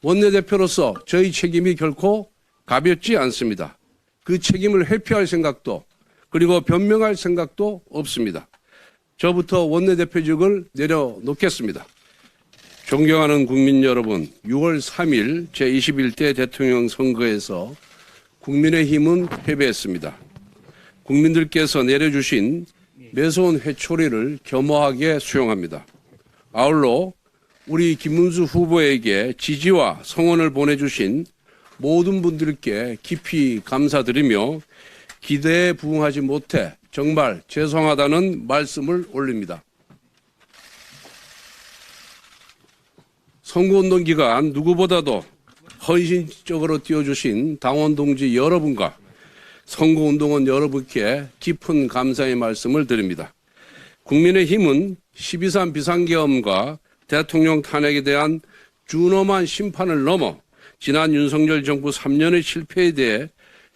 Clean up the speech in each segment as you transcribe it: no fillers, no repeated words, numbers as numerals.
원내대표로서 저희 책임이 결코 가볍지 않습니다. 그 책임을 회피할 생각도 그리고 변명할 생각도 없습니다. 저부터 원내대표직을 내려놓겠습니다. 존경하는 국민 여러분, 6월 3일 제21대 대통령 선거에서 국민의힘은 패배했습니다. 국민들께서 내려주신 매서운 회초리를 겸허하게 수용합니다. 아울러 우리 김문수 후보에게 지지와 성원을 보내주신 모든 분들께 깊이 감사드리며 기대에 부응하지 못해 정말 죄송하다는 말씀을 올립니다. 선거운동 기간 누구보다도 헌신적으로 뛰어주신 당원 동지 여러분과 선거운동원 여러분께 깊은 감사의 말씀을 드립니다. 국민의힘은 12.3 비상계엄과 대통령 탄핵에 대한 준엄한 심판을 넘어 지난 윤석열 정부 3년의 실패에 대해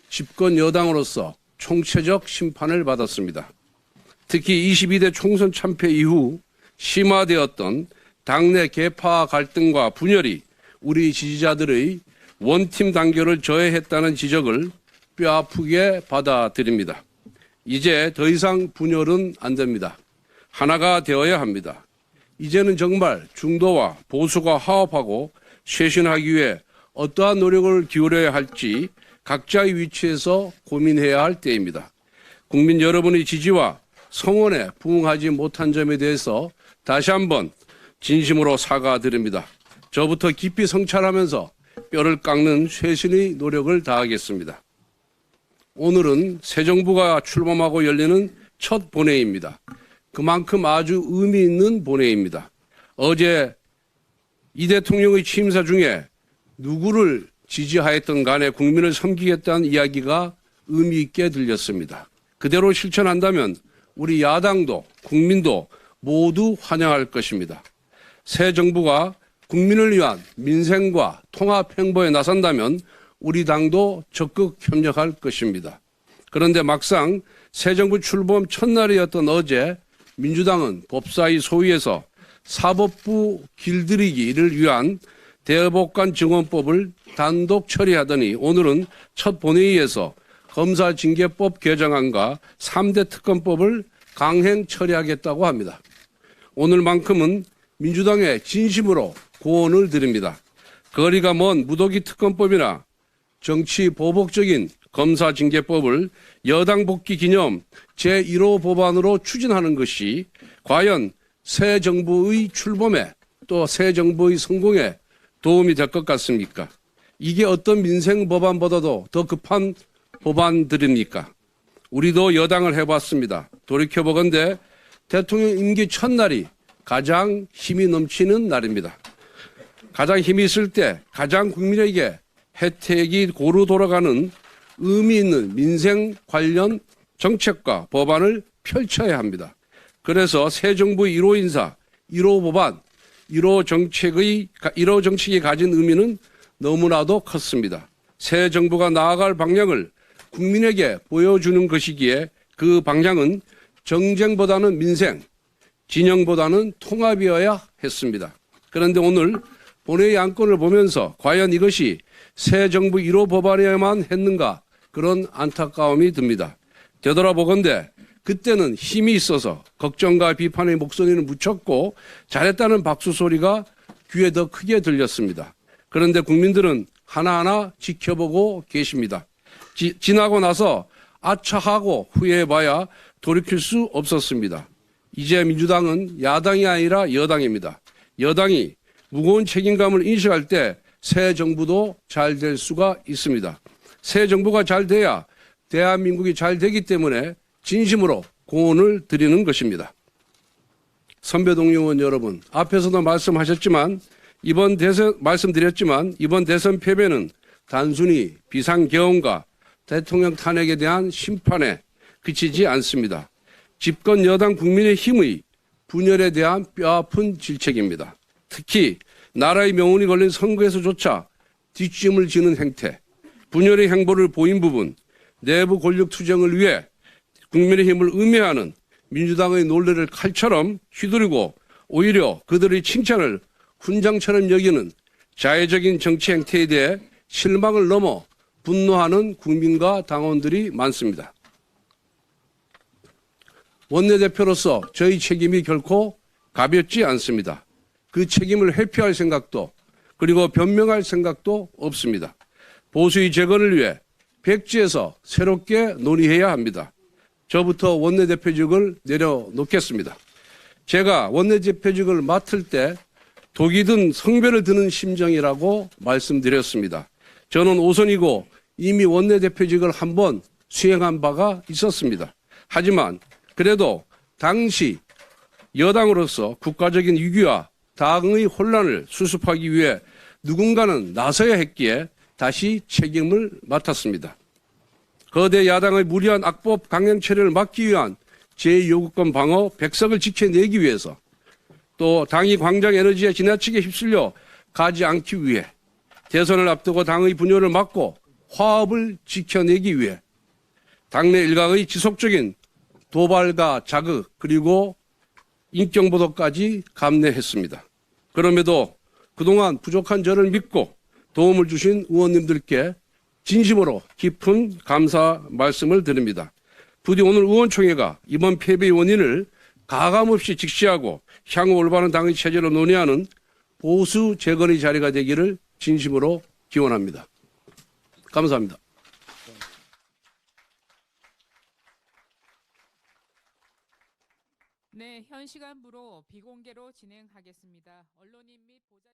집권 여당으로서 총체적 심판을 받았습니다. 특히 22대 총선 참패 이후 심화되었던 당내 계파 갈등과 분열이 우리 지지자들의 원팀 단결을 저해했다는 지적을 뼈아프게 받아들입니다. 이제 더 이상 분열은 안 됩니다. 하나가 되어야 합니다. 이제는 정말 중도와 보수가 화합하고 쇄신하기 위해 어떠한 노력을 기울여야 할지 각자의 위치에서 고민해야 할 때입니다. 국민 여러분의 지지와 성원에 부응하지 못한 점에 대해서 다시 한번 진심으로 사과드립니다. 저부터 깊이 성찰하면서 뼈를 깎는 쇄신의 노력을 다하겠습니다. 오늘은 새 정부가 출범하고 열리는 첫 본회의입니다. 그만큼 아주 의미 있는 본회의입니다. 어제 이 대통령의 취임사 중에 누구를 지지하였던 간에 국민을 섬기겠다는 이야기가 의미 있게 들렸습니다. 그대로 실천한다면 우리 야당도 국민도 모두 환영할 것입니다. 새 정부가 국민을 위한 민생과 통합 행보에 나선다면 우리 당도 적극 협력할 것입니다. 그런데 막상 새 정부 출범 첫날이었던 어제 민주당은 법사위 소위에서 사법부 길들이기를 위한 대법관 증언법을 단독 처리하더니 오늘은 첫 본회의에서 검사징계법 개정안과 3대 특검법을 강행 처리하겠다고 합니다. 오늘만큼은 민주당에 진심으로 고언을 드립니다. 거리가 먼 무더기 특검법이나 정치 보복적인 검사징계법을 여당 복귀 기념 제1호 법안으로 추진하는 것이 과연 새 정부의 출범에 또 새 정부의 성공에 도움이 될 것 같습니까? 이게 어떤 민생 법안보다도 더 급한 법안들입니까? 우리도 여당을 해봤습니다. 돌이켜보건대 대통령 임기 첫날이 가장 힘이 넘치는 날입니다. 가장 힘이 있을 때 가장 국민에게 혜택이 고루 돌아가는 의미 있는 민생 관련 정책과 법안을 펼쳐야 합니다. 그래서 새 정부의 1호 인사, 1호 법안, 1호 정책이 가진 의미는 너무나도 컸습니다. 새 정부가 나아갈 방향을 국민에게 보여주는 것이기에 그 방향은 정쟁보다는 민생, 진영보다는 통합이어야 했습니다. 그런데 오늘 본회의 안건을 보면서 과연 이것이 새 정부 1호 법안이어야만 했는가 그런 안타까움이 듭니다. 되돌아보건대 그때는 힘이 있어서 걱정과 비판의 목소리는 묻혔고 잘했다는 박수 소리가 귀에 더 크게 들렸습니다. 그런데 국민들은 하나하나 지켜보고 계십니다. 지나고 나서 아차하고 후회해봐야 돌이킬 수 없었습니다. 이제 민주당은 야당이 아니라 여당입니다. 여당이 무거운 책임감을 인식할 때 새 정부도 잘 될 수가 있습니다. 새 정부가 잘 돼야 대한민국이 잘 되기 때문에 진심으로 고언을 드리는 것입니다. 선배 동료 의원 여러분, 앞에서도 말씀드렸지만 이번 대선 패배는 단순히 비상계엄과 대통령 탄핵에 대한 심판에 그치지 않습니다. 집권 여당 국민의힘의 분열에 대한 뼈아픈 질책입니다. 특히 나라의 명운이 걸린 선거에서조차 뒷짐을 지는 행태, 분열의 행보를 보인 부분, 내부 권력 투쟁을 위해 국민의힘을 음해하는 민주당의 논리를 칼처럼 휘두르고 오히려 그들의 칭찬을 훈장처럼 여기는 자해적인 정치 행태에 대해 실망을 넘어 분노하는 국민과 당원들이 많습니다. 원내대표로서 저희 책임이 결코 가볍지 않습니다. 그 책임을 회피할 생각도 그리고 변명할 생각도 없습니다. 보수의 재건을 위해 백지에서 새롭게 논의해야 합니다. 저부터 원내대표직을 내려놓겠습니다. 제가 원내대표직을 맡을 때 독이 든 성배를 드는 심정이라고 말씀드렸습니다. 저는 오선이고 이미 원내대표직을 한번 수행한 바가 있었습니다. 하지만 그래도 당시 여당으로서 국가적인 위기와 당의 혼란을 수습하기 위해 누군가는 나서야 했기에 다시 책임을 맡았습니다. 거대 야당의 무리한 악법 강행 처리를 막기 위한 제2요구권 방어 100석을 지켜내기 위해서 또 당이 광장 에너지에 지나치게 휩쓸려 가지 않기 위해 대선을 앞두고 당의 분열을 막고 화합을 지켜내기 위해 당내 일각의 지속적인 도발과 자극 그리고 인격보도까지 감내했습니다. 그럼에도 그동안 부족한 저를 믿고 도움을 주신 의원님들께 진심으로 깊은 감사 말씀을 드립니다. 부디 오늘 의원총회가 이번 패배의 원인을 가감없이 직시하고 향후 올바른 당의 체제로 논의하는 보수 재건의 자리가 되기를 진심으로 기원합니다. 감사합니다. 네, 현 시간부로 비공개로 진행하겠습니다. 언론인 및 보좌